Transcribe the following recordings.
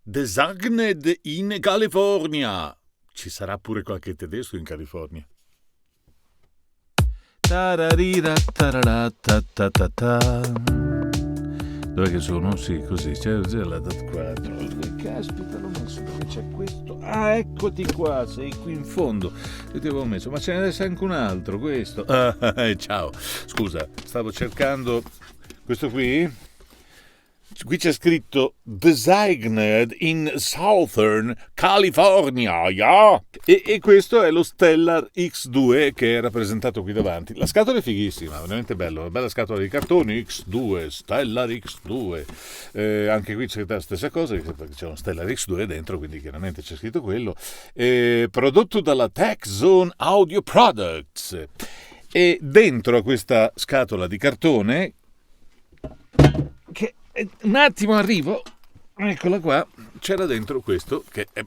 Designed in California. Ci sarà pure qualche tedesco in California. Tararira, tararatatata. Dov'è che sono? Sì, così, c'è la DAT 4. Caspita, l'ho messo, dove c'è questo? Ah, eccoti qua, sei qui in fondo. Io ti avevo messo, ma ce n'è adesso anche un altro, questo. Ciao, scusa, stavo cercando questo qui. Qui c'è scritto Designed in Southern California, yeah? E questo è lo Stellar X2 che è rappresentato qui davanti. La scatola è fighissima, veramente bello, una bella scatola di cartone X2, Stellar X2. Anche qui c'è la stessa cosa, perché c'è uno Stellar X2 dentro, quindi chiaramente c'è scritto quello. Prodotto dalla Tech Zone Audio Products. E dentro a questa scatola di cartone, che un attimo arrivo, eccola qua, c'era dentro questo che è...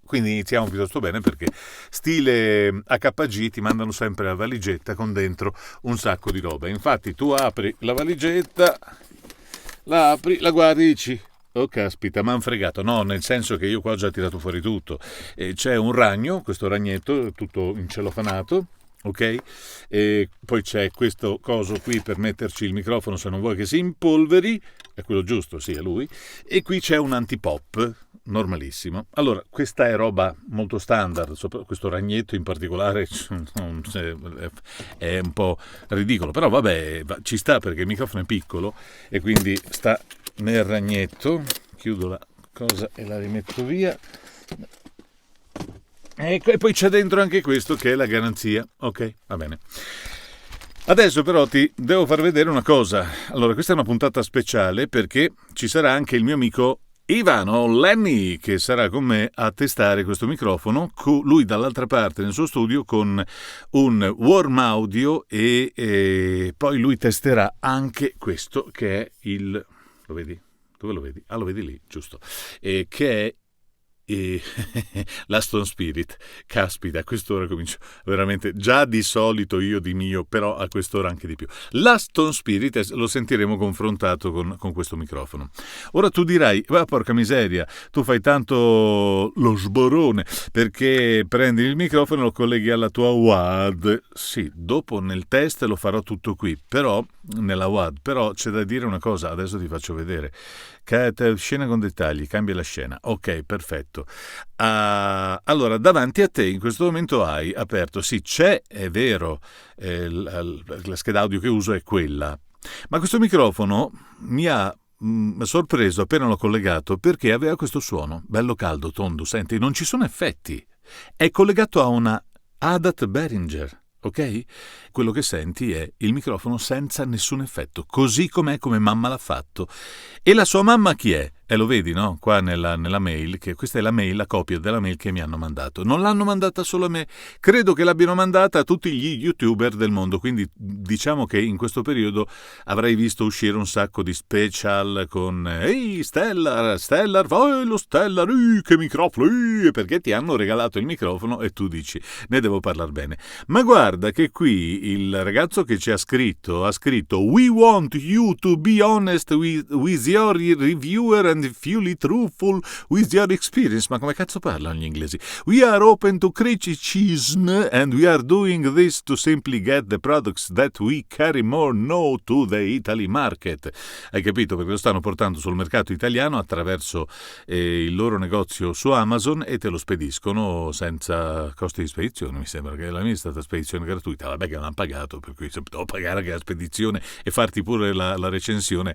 Quindi iniziamo piuttosto bene, perché stile HG ti mandano sempre la valigetta con dentro un sacco di roba. Infatti tu apri la valigetta, la apri, la guardi e dici: oh caspita, m'han fregato. No, nel senso che io qua ho già tirato fuori tutto. C'è un ragno, questo ragnetto tutto incellofanato, ok? E poi c'è questo coso qui per metterci il microfono se non vuoi che si impolveri, è quello giusto, sì, è lui. E qui c'è un antipop normalissimo. Allora, questa è roba molto standard, questo ragnetto in particolare è un po' ridicolo, però vabbè, ci sta perché il microfono è piccolo e quindi sta nel ragnetto. Chiudo la cosa e la rimetto via. Ecco, e poi c'è dentro anche questo che è la garanzia. Ok, va bene. Adesso però ti devo far vedere una cosa. Allora, questa è una puntata speciale perché ci sarà anche il mio amico Ivano Lenny che sarà con me a testare questo microfono, lui dall'altra parte nel suo studio con un Warm Audio e poi lui testerà anche questo che è il... Lo vedi? Dove lo vedi? Ah, lo vedi lì, giusto. Che è l'Aston Spirit. Caspita, a quest'ora comincio veramente, già di solito io di mio, però a quest'ora anche di più. L'Aston Spirit lo sentiremo confrontato con questo microfono. Ora tu dirai: ma porca miseria, tu fai tanto lo sborone perché prendi il microfono e lo colleghi alla tua WAD. Sì, dopo nel test lo farò tutto qui, però nella WAD, però c'è da dire una cosa, adesso ti faccio vedere. Scena con dettagli, cambia la scena. Ok, perfetto. Allora, davanti a te in questo momento hai aperto, sì, c'è, è vero, la scheda audio che uso è quella, ma questo microfono mi ha sorpreso appena l'ho collegato perché aveva questo suono, bello caldo, tondo, senti, non ci sono effetti. È collegato a una ADAT Behringer. Ok? Quello che senti è il microfono senza nessun effetto, così com'è, come mamma l'ha fatto. E la sua mamma chi è? Lo vedi, no? Qua nella mail, che questa è la mail, la copia della mail che mi hanno mandato. Non l'hanno mandata solo a me, credo che l'abbiano mandata a tutti gli youtuber del mondo, quindi diciamo che in questo periodo avrai visto uscire un sacco di special con ehi Stellar, vai lo Stellar, che microfono, perché ti hanno regalato il microfono e tu dici ne devo parlare bene. Ma guarda che qui il ragazzo che ci ha scritto "We want you to be honest with your reviewer and fully truthful with your experience". Ma come cazzo parlano gli inglesi? "We are open to criticism and we are doing this to simply get the products that we carry more now to the Italy market". Hai capito? Perché lo stanno portando sul mercato italiano attraverso il loro negozio su Amazon e te lo spediscono senza costi di spedizione. Mi sembra che la mia è stata spedizione gratuita. Vabbè che non hanno pagato, per cui se devo pagare anche la spedizione e farti pure la recensione,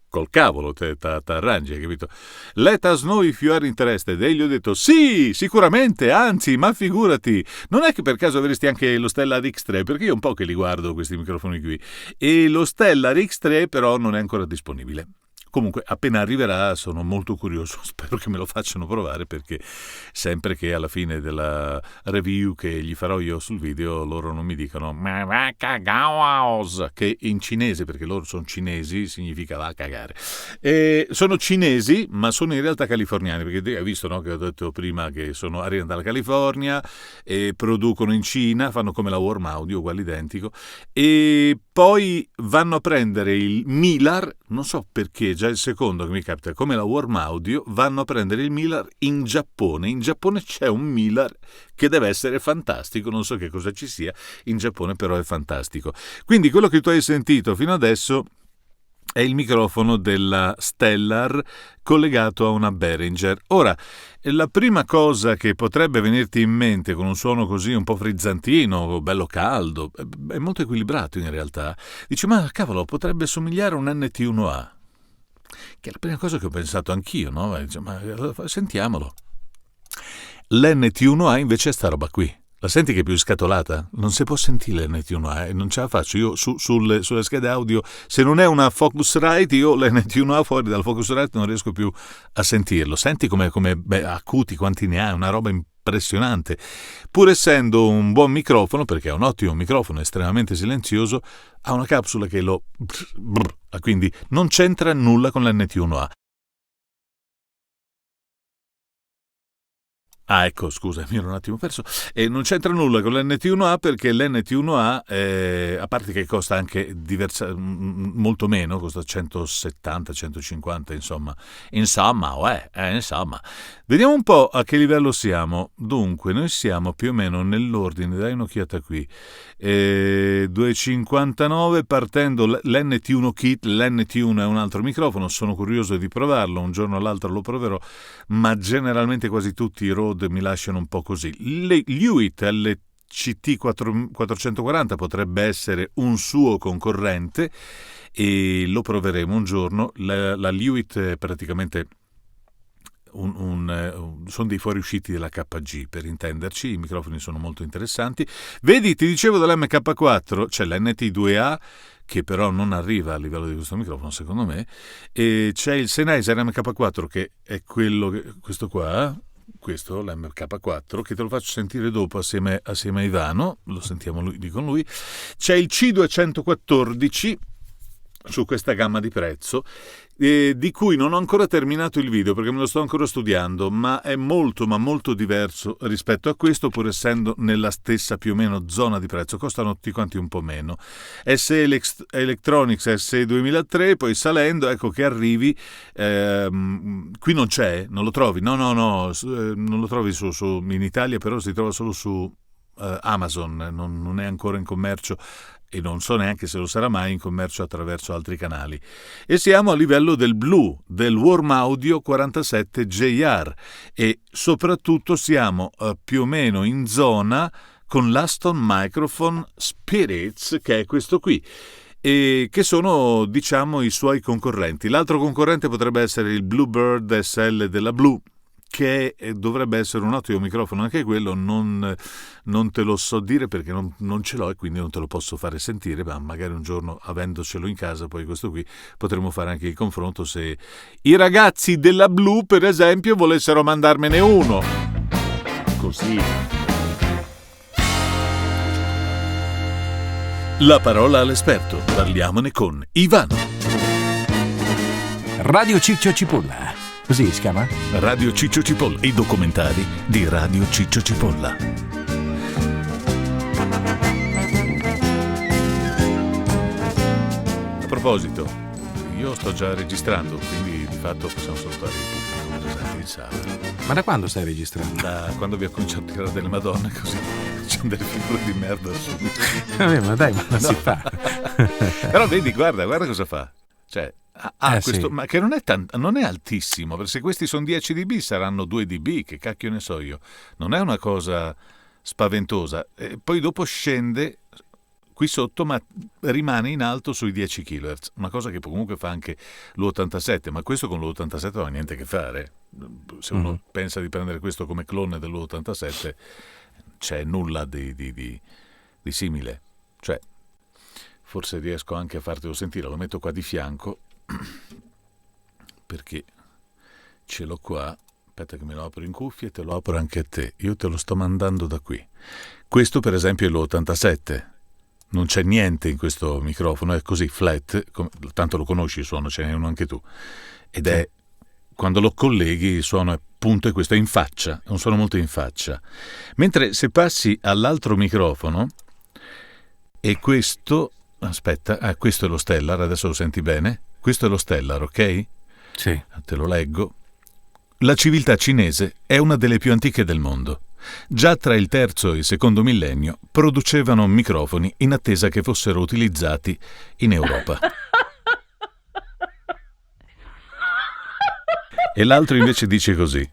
col cavolo t'arrangi, hai capito? "Let us know if you are interested". E gli ho detto sì, sicuramente, anzi, ma figurati, non è che per caso avresti anche lo Stellar X3, perché io un po' che li guardo questi microfoni qui, e lo Stellar X3 però non è ancora disponibile. Comunque appena arriverà sono molto curioso, spero che me lo facciano provare, perché sempre che alla fine della review che gli farò io sul video loro non mi dicano "ma va a cagaos", che in cinese, perché loro sono cinesi, significa va a cagare. Sono cinesi ma sono in realtà californiani, perché hai visto, no, che ho detto prima che arrivano dalla California e producono in Cina, fanno come la Warm Audio, uguale identico, e poi vanno a prendere il Mylar, non so perché, già già il secondo che mi capita, come la Warm Audio, vanno a prendere il Mylar in Giappone. In Giappone c'è un Mylar che deve essere fantastico, non so che cosa ci sia, in Giappone però è fantastico. Quindi quello che tu hai sentito fino adesso è il microfono della Stellar collegato a una Behringer. Ora, la prima cosa che potrebbe venirti in mente con un suono così un po' frizzantino, bello caldo, è molto equilibrato in realtà, dici ma cavolo, potrebbe somigliare a un NT1A, che è la prima cosa che ho pensato anch'io, no? Dice, ma sentiamolo. L'NT1A invece è sta roba qui. La senti che è più scatolata? Non si può sentire l'NT1A, non ce la faccio. Io sulle schede audio, se non è una Focusrite, io l'NT1A fuori dal Focusrite non riesco più a sentirlo. Senti come acuti, quanti ne ha, è una roba impressionante. Pur essendo un buon microfono, perché è un ottimo microfono, estremamente silenzioso, ha una capsula che lo... quindi non c'entra nulla con l'NT1A. Ah, ecco, scusa, mi ero un attimo perso. E non c'entra nulla con l'NT1A perché l'NT1A, a parte che costa anche molto meno, costa 170, 150, insomma. Insomma. Vediamo un po' a che livello siamo. Dunque, noi siamo più o meno nell'ordine, dai un'occhiata qui. 259 partendo l'NT1 Kit, l'NT1 è un altro microfono, sono curioso di provarlo, un giorno o l'altro lo proverò, ma generalmente quasi tutti i Rode mi lasciano un po' così. Lewitt LCT 440 potrebbe essere un suo concorrente e lo proveremo un giorno. La Lewitt è praticamente sono dei fuoriusciti della KG, per intenderci. I microfoni sono molto interessanti. Vedi, ti dicevo dell'MK4, c'è l'NT2A che però non arriva a livello di questo microfono secondo me, e c'è il Sennheiser MK4 che è questo qua, questo l'MK4, che te lo faccio sentire dopo assieme a Ivano, lo sentiamo con lui. C'è il C214 su questa gamma di prezzo, di cui non ho ancora terminato il video perché me lo sto ancora studiando, ma è molto diverso rispetto a questo, pur essendo nella stessa più o meno zona di prezzo, costano tutti quanti un po' meno. SE Electronics SE2003, poi salendo ecco che arrivi, qui non c'è, non lo trovi, no, non lo trovi in Italia, però si trova solo su Amazon, non è ancora in commercio e non so neanche se lo sarà mai in commercio attraverso altri canali. E siamo a livello del Blue, del Warm Audio 47 JR, e soprattutto siamo più o meno in zona con l'Aston Microphone Spirits, che è questo qui, e che sono, diciamo, i suoi concorrenti. L'altro concorrente potrebbe essere il Bluebird SL della Blue, che dovrebbe essere un ottimo microfono anche quello, non te lo so dire perché non ce l'ho e quindi non te lo posso fare sentire, ma magari un giorno, avendocelo in casa, poi questo qui, potremo fare anche il confronto se i ragazzi della Blue, per esempio, volessero mandarmene uno. Così. La parola all'esperto, parliamone con Ivano. Radio Ciccio Cipolla. Così si chiama? Radio Ciccio Cipolla, i documentari di Radio Ciccio Cipolla. A proposito, io sto già registrando, quindi di fatto possiamo salutare il pubblico presente in sala. Ma da quando stai registrando? Da quando vi ho cominciato a tirare delle madonne così, facendo delle figure di merda su. Vabbè, ma dai, ma non si fa. Però vedi, guarda cosa fa. Cioè, questo, sì. ma che non è altissimo, perché se questi sono 10 dB saranno 2 dB, che cacchio ne so io. Non è una cosa spaventosa. E poi dopo scende qui sotto, ma rimane in alto sui 10 kHz, una cosa che comunque fa anche l'U87, ma questo con l'U87 non ha niente a che fare. Se uno pensa di prendere questo come clone dell'U87, c'è nulla di simile. Cioè, forse riesco anche a fartelo sentire, lo metto qua di fianco, perché ce l'ho qua. Aspetta che me lo apro in cuffia e te lo apro anche a te. Io te lo sto mandando da qui. Questo per esempio è l'87. Non c'è niente in questo microfono, è così flat, tanto lo conosci il suono, ce n'è uno anche tu. Ed è, quando lo colleghi, il suono è appunto questo, è in faccia, è un suono molto in faccia. Mentre se passi all'altro microfono, e questo, aspetta, questo è lo Stellar, adesso lo senti bene? Questo è lo Stellar, ok? Sì. Te lo leggo. La civiltà cinese è una delle più antiche del mondo. Già tra il terzo e il secondo millennio producevano microfoni in attesa che fossero utilizzati in Europa. E l'altro invece dice così.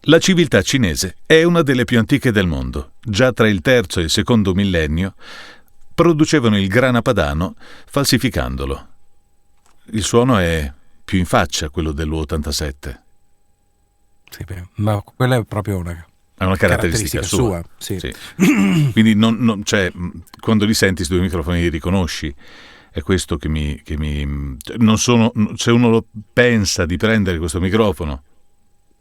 La civiltà cinese è una delle più antiche del mondo. Già tra il terzo e il secondo millennio producevano il grana padano falsificandolo. Il suono è più in faccia quello dell'U87. Sì, ma quella è proprio una caratteristica sua. Sì. Sì. Quindi cioè, quando li senti, questi due microfoni li riconosci. È questo che mi non sono, se uno lo pensa di prendere questo microfono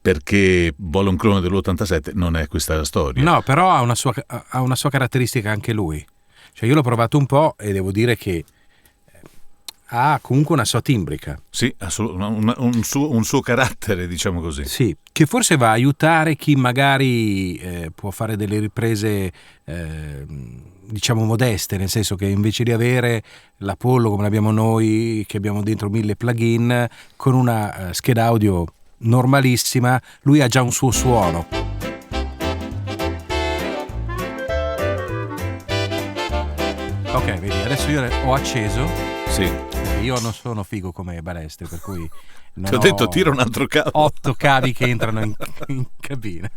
perché vuole un clone dell'87, non è questa la storia. No, però ha una sua caratteristica anche lui. Cioè io l'ho provato un po' e devo dire che ha comunque una sua timbrica. Sì, un suo carattere, diciamo così. Sì, che forse va a aiutare chi magari può fare delle riprese diciamo modeste, nel senso che invece di avere l'Apollo come l'abbiamo noi, che abbiamo dentro 1000 plugin, con una scheda audio normalissima, lui ha già un suo suono. Ok, vedi, adesso io ho acceso. Sì. Io non sono figo come Balestre, per cui ti ho detto tira un altro cavo. 8 cavi che entrano in cabina.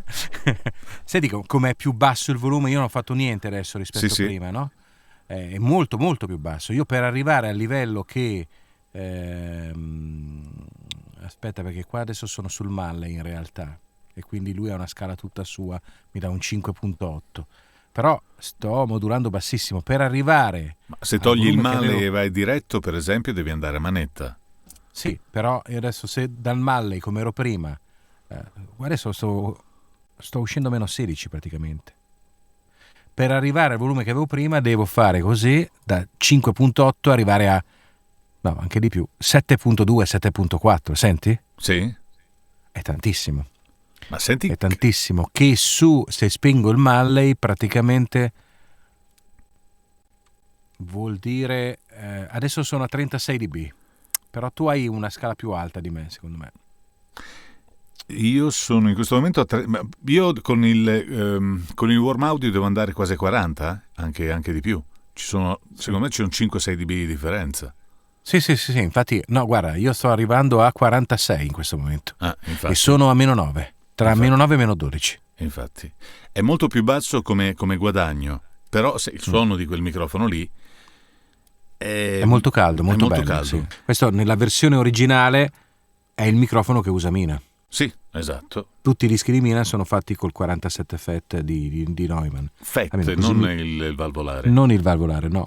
Senti com'è più basso il volume, io non ho fatto niente adesso rispetto a prima, no? È molto molto più basso. Io per arrivare al livello che aspetta, perché qua adesso sono sul Malley in realtà, e quindi lui ha una scala tutta sua, mi dà un 5.8. Però sto modulando bassissimo per arrivare. Ma se togli il Malley e vai diretto, per esempio, devi andare a manetta. Sì, però io adesso se dal Malley come ero prima, adesso sto uscendo meno 16 praticamente. Per arrivare al volume che avevo prima devo fare così, da 5.8 arrivare a, no, anche di più, 7.2, 7.4, senti? Sì. È tantissimo. Ma senti, è tantissimo, che se spengo il Malley praticamente vuol dire adesso sono a 36 dB, però tu hai una scala più alta di me, secondo me. Io sono in questo momento io con il warm audio devo andare quasi a 40, anche di più. Secondo me c'è un 5-6 dB di differenza. Sì, infatti, no, guarda, io sto arrivando a 46 in questo momento. Infatti. E sono a meno 9. Tra meno 9 e meno 12. Infatti. È molto più basso come guadagno, però se il suono di quel microfono lì è molto caldo, molto bello. Caldo. Sì. Questo nella versione originale è il microfono che usa Mina. Sì, esatto. Tutti i dischi di Mina sono fatti col 47 FET di Neumann. FET, non il valvolare. Non il valvolare, no.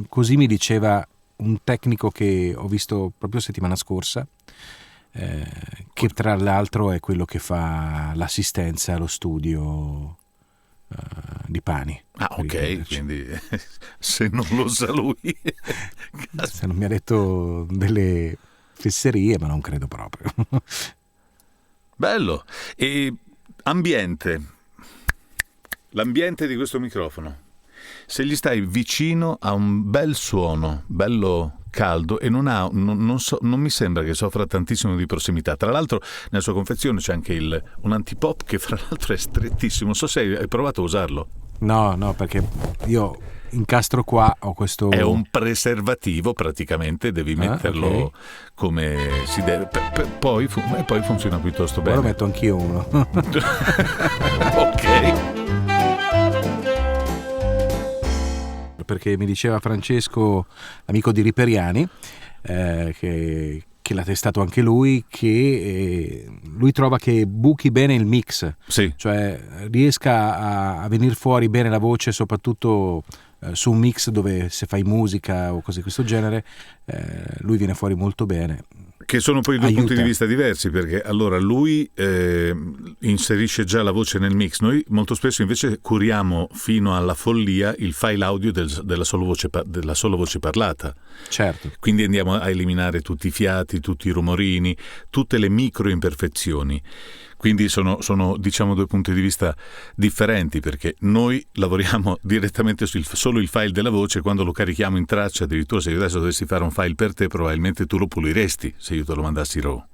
Così mi diceva un tecnico che ho visto proprio settimana scorsa, che tra l'altro è quello che fa l'assistenza allo studio di Pani. Ok, quindi se non lo sa lui se non mi ha detto delle fesserie, ma non credo proprio. Bello. E l'ambiente di questo microfono, se gli stai vicino a un bel suono bello caldo e non mi sembra che soffra tantissimo di prossimità. Tra l'altro nella sua confezione c'è anche un antipop che fra l'altro è strettissimo. Non so se hai provato a usarlo. No, perché io incastro qua, ho questo... È un preservativo praticamente, devi metterlo come si deve, poi funziona piuttosto bene. Ora lo metto anch'io uno. Ok. Perché mi diceva Francesco, amico di Riperiani, che l'ha testato anche lui, che lui trova che buchi bene il mix, sì. Cioè riesca a venire fuori bene la voce, soprattutto su un mix dove se fai musica o cose di questo genere, lui viene fuori molto bene. Che sono poi due punti di vista diversi, perché allora lui inserisce già la voce nel mix, noi molto spesso invece curiamo fino alla follia il file audio della solo voce parlata. Certo. Quindi andiamo a eliminare tutti i fiati, tutti i rumorini, tutte le micro imperfezioni. Quindi sono diciamo due punti di vista differenti, perché noi lavoriamo direttamente solo il file della voce. Quando lo carichiamo in traccia, addirittura se io adesso dovessi fare un file per te, probabilmente tu lo puliresti se io te lo mandassi RAW.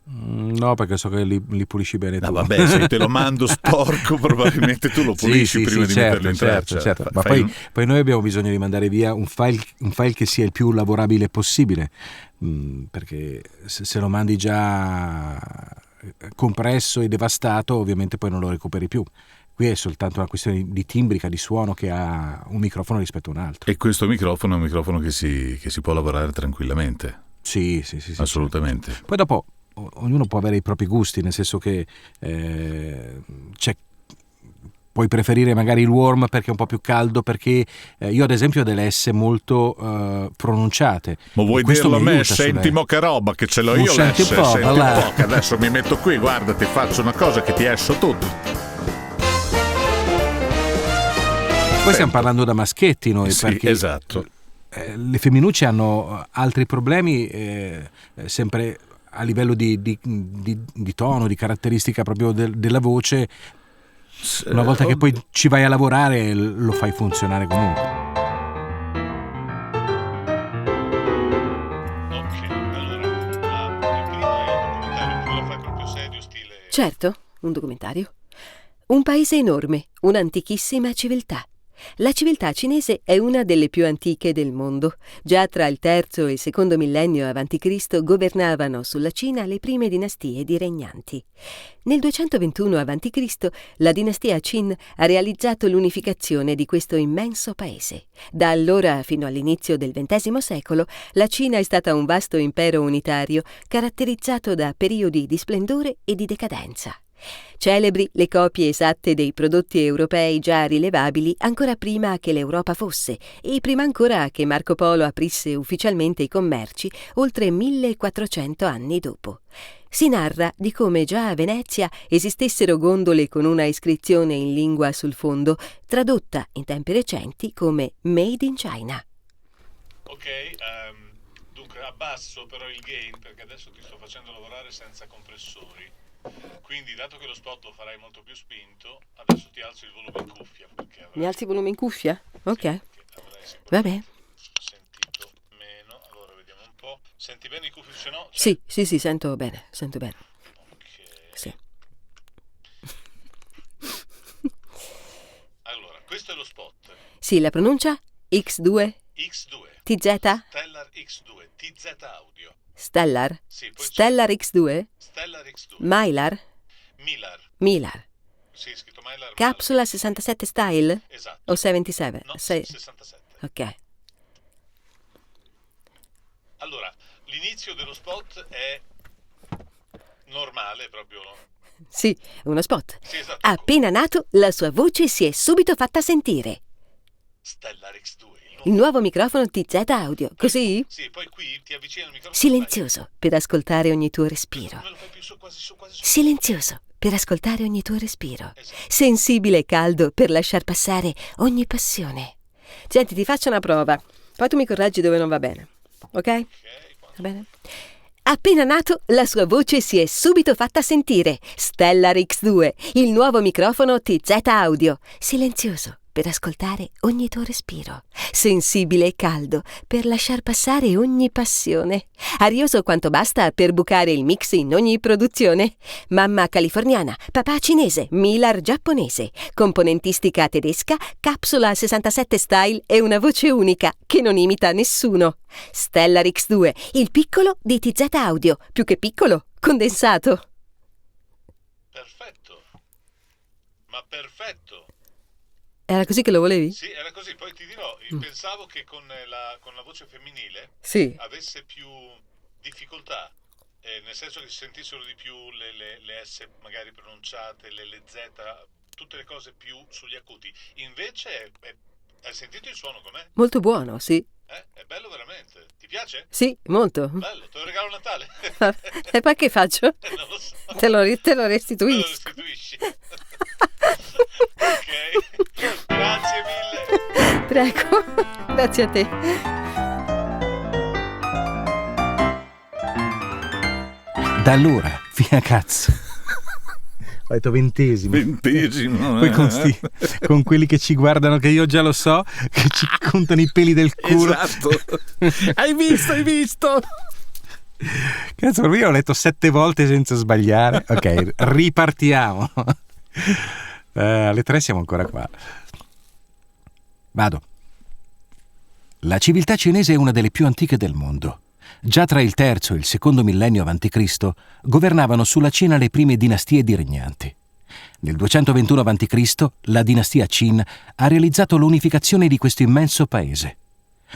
No, perché so che li pulisci bene tu. No, vabbè, se te lo mando sporco probabilmente tu lo pulisci prima di metterlo in traccia. Certo. Ma poi noi abbiamo bisogno di mandare via un file che sia il più lavorabile possibile, perché se lo mandi già compresso e devastato, ovviamente poi non lo recuperi più. Qui è soltanto una questione di timbrica, di suono, che ha un microfono rispetto a un altro. E questo microfono è un microfono che si può lavorare tranquillamente. Sì. Assolutamente. Certo. Poi dopo ognuno può avere i propri gusti, nel senso che puoi preferire magari il warm perché è un po' più caldo, perché io ad esempio ho delle S molto pronunciate. Ma vuoi dirlo a me? Senti mo che roba, che ce l'ho io senti l'S, un po', senti un po', che adesso mi metto qui, guarda, ti faccio una cosa che ti esso tutto. Poi stiamo parlando da maschietti noi, sì, perché esatto. Le femminucce hanno altri problemi, sempre a livello di tono, di caratteristica proprio della voce. Una volta che poi ci vai a lavorare lo fai funzionare comunque. Ok, allora il primo è un documentario, tu lo fai proprio serio, stile... Certo, un documentario. Un paese enorme, un'antichissima civiltà. La civiltà cinese è una delle più antiche del mondo. Già tra il III e il secondo millennio a.C. governavano sulla Cina le prime dinastie di regnanti. Nel 221 a.C. la dinastia Qin ha realizzato l'unificazione di questo immenso paese. Da allora fino all'inizio del XX secolo la Cina è stata un vasto impero unitario caratterizzato da periodi di splendore e di decadenza. Celebri le copie esatte dei prodotti europei già rilevabili ancora prima che l'Europa fosse e prima ancora che Marco Polo aprisse ufficialmente i commerci oltre 1400 anni dopo. Si narra di come già a Venezia esistessero gondole con una iscrizione in lingua sul fondo, tradotta in tempi recenti come Made in China. Ok, dunque abbasso però il gain perché adesso ti sto facendo lavorare senza compressori. Quindi, dato che lo spot lo farai molto più spinto, adesso ti alzo il volume in cuffia. Mi alzi il volume in cuffia? Ok. Sì, va bene. Sentito meno, allora vediamo un po'. Senti bene i cuffie? Se no... Sì, sento bene. Ok. Sì. Allora, questo è lo spot. Sì, la pronuncia? X2? TZ? Stellar X2, TZ Audio. Stellar? Sì, poi Stellar X2? Stellar X2. Mylar? Mylar. Sì, scritto Mylar. Capsula 67 style? Esatto. O 77? No, 67. Ok. Allora, l'inizio dello spot è normale, proprio, no? Sì, uno spot. Sì, esatto. Appena nato, la sua voce si è subito fatta sentire. Stellar X2. Il nuovo microfono TZ Audio, così? Sì, poi qui ti avvicini al microfono. Silenzioso per ascoltare ogni tuo respiro. Me lo fai più su, quasi su. Silenzioso per ascoltare ogni tuo respiro. Esatto. Sensibile e caldo per lasciar passare ogni passione. Senti, ti faccio una prova. Poi tu mi correggi dove non va bene. Ok? Va bene? Appena nato, la sua voce si è subito fatta sentire. Stellar X2, il nuovo microfono TZ Audio. Silenzioso per ascoltare ogni tuo respiro. Sensibile e caldo per lasciar passare ogni passione. Arioso quanto basta per bucare il mix in ogni produzione. Mamma californiana, papà cinese, Mylar giapponese, componentistica tedesca, capsula 67 style e una voce unica che non imita nessuno. Stellar X2, il piccolo di TZ Audio, più che piccolo, condensato. Perfetto. Ma perfetto. Era così che lo volevi? Sì, era così. Poi ti dirò, pensavo che con la voce femminile Sì. avesse più difficoltà, nel senso che si sentissero di più le S magari pronunciate, le Z, tutte le cose più sugli acuti. Invece, hai sentito il suono com'è? Molto buono, sì. È bello veramente. Ti piace? Sì, molto. Bello, te lo regalo a Natale. E poi che faccio? Non lo so. Te lo Me lo restituisco. restituisci. Ok, grazie mille. Prego, grazie a te. Da allora, fino a cazzo. Ho detto 20°. 20°. Poi con quelli che ci guardano, che io già lo so, che ci contano i peli del culo. Esatto. Hai visto? Cazzo, io ho letto 7 volte senza sbagliare. Ok, ripartiamo. Alle 3 siamo ancora qua. Vado. La civiltà cinese è una delle più antiche del mondo. Già tra il III e il secondo millennio a.C. governavano sulla Cina le prime dinastie di regnanti. Nel 221 a.C. la dinastia Qin ha realizzato l'unificazione di questo immenso paese.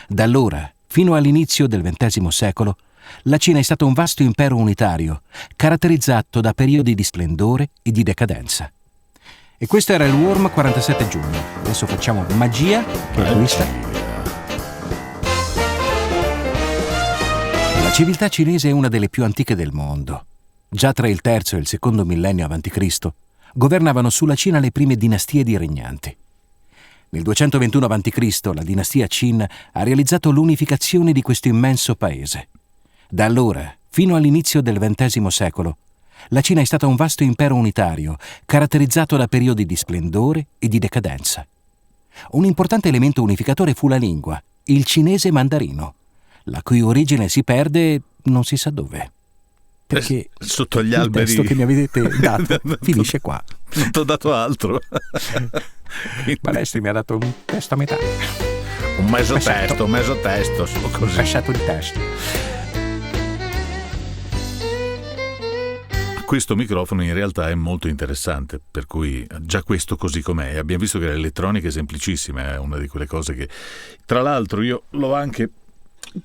Da allora, fino all'inizio del XX secolo, la Cina è stato un vasto impero unitario, caratterizzato da periodi di splendore e di decadenza. E questo era il Worm 47 giugno. Adesso facciamo magia, che è questa. La civiltà cinese è una delle più antiche del mondo. Già tra il III e il secondo millennio a.C. governavano sulla Cina le prime dinastie di regnanti. Nel 221 a.C. la dinastia Qin ha realizzato l'unificazione di questo immenso paese. Da allora, fino all'inizio del XX secolo, la Cina è stata un vasto impero unitario, caratterizzato da periodi di splendore e di decadenza. Un importante elemento unificatore fu la lingua, il cinese mandarino, la cui origine si perde non si sa dove. Perché sotto gli alberi. Il testo che mi avete dato finisce qua. Non ti ho dato altro. Balestri mi ha dato un testo a metà. Un mesotesto, solo così. Un fasciato di testo. Questo microfono in realtà è molto interessante, per cui già questo così com'è. Abbiamo visto che l'elettronica è semplicissima, è una di quelle cose che, tra l'altro, io l'ho anche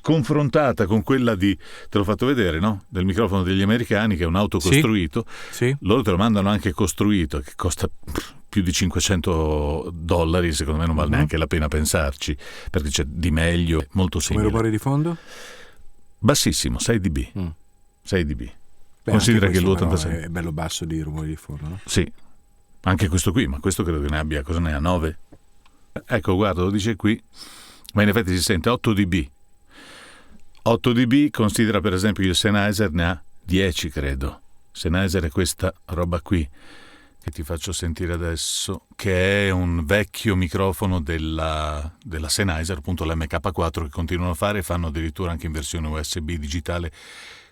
confrontata con quella te l'ho fatto vedere, no? Del microfono degli americani, che è un autocostruito. Sì. Loro te lo mandano anche costruito, che costa più di $500, secondo me non vale neanche la pena pensarci, perché c'è di meglio, molto simile. Come rumore di fondo? Bassissimo, 6 dB. 6 dB. Beh, considera che l'86 è bello basso di rumore di fondo, no? Sì, anche questo qui, ma questo credo che ne abbia, cosa ne ha, 9? Ecco, guarda, lo dice qui, ma in effetti si sente 8 dB. 8 dB, considera per esempio il Sennheiser ne ha 10, credo. Sennheiser è questa roba qui, che ti faccio sentire adesso, che è un vecchio microfono della Sennheiser, appunto l'MK4, che continuano a fare, fanno addirittura anche in versione USB digitale,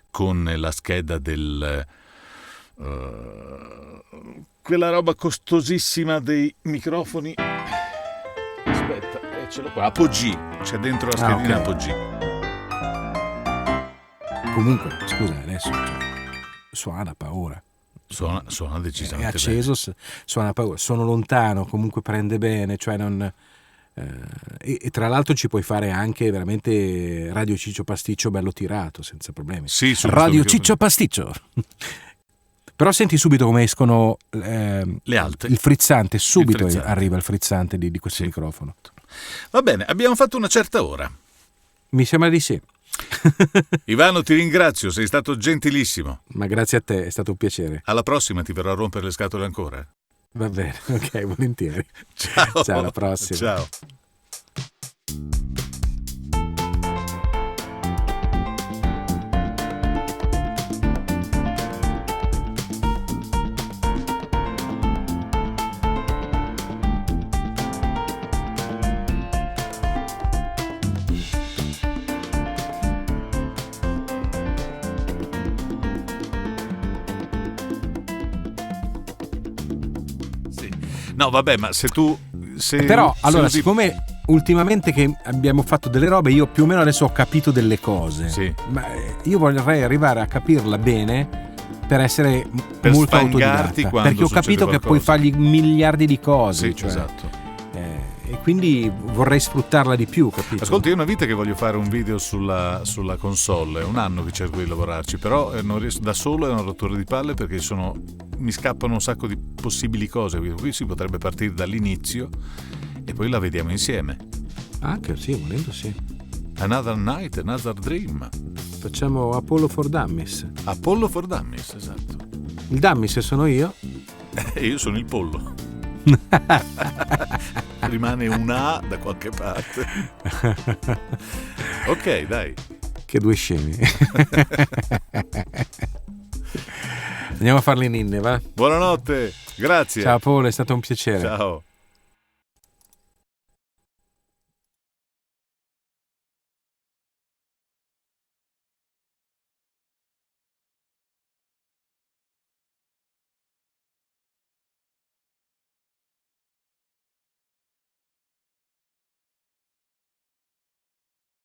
con la scheda quella roba costosissima dei microfoni. Aspetta, ce l'ho qua. Apogee, c'è dentro la schedina Apogee. Comunque, scusa, adesso suona paura. Suona decisamente è acceso, bene. Suona paura. Sono lontano, comunque prende bene, cioè non. E tra l'altro ci puoi fare anche veramente Radio Ciccio Pasticcio bello tirato senza problemi. Sì, Radio Ciccio Pasticcio. Però senti subito come escono le alte. Il frizzante, subito arriva il frizzante di questo microfono. Va bene, abbiamo fatto una certa ora. Mi sembra di sì. Ivano, ti ringrazio, sei stato gentilissimo. Ma grazie a te, è stato un piacere. Alla prossima, ti verrò a rompere le scatole ancora. Va bene, ok, volentieri. Ciao. Ciao, alla prossima. Ciao. No, vabbè, ma se tu... Però, allora, siccome ultimamente che abbiamo fatto delle robe, io più o meno adesso ho capito delle cose. Sì. Ma io vorrei arrivare a capirla bene per essere molto autodidatta. Perché ho capito che puoi fargli miliardi di cose. Sì, cioè, esatto. E quindi vorrei sfruttarla di più, capito? Ascolta, io è una vita che voglio fare un video sulla console, è un anno che cerco di lavorarci, però non riesco, da solo è una rottura di palle, perché mi scappano un sacco di possibili cose. Qui si potrebbe partire dall'inizio e poi la vediamo insieme. Anche sì, volendo sì. Another Night, Another Dream. Facciamo Apollo for Dummies. Apollo for Dummies, esatto. Il Dummies sono io. E io sono il pollo. Rimane una A da qualche parte. Ok, dai. Che due scemi. Andiamo a fare le ninne, va? Buonanotte, grazie. Ciao Paolo, è stato un piacere. Ciao.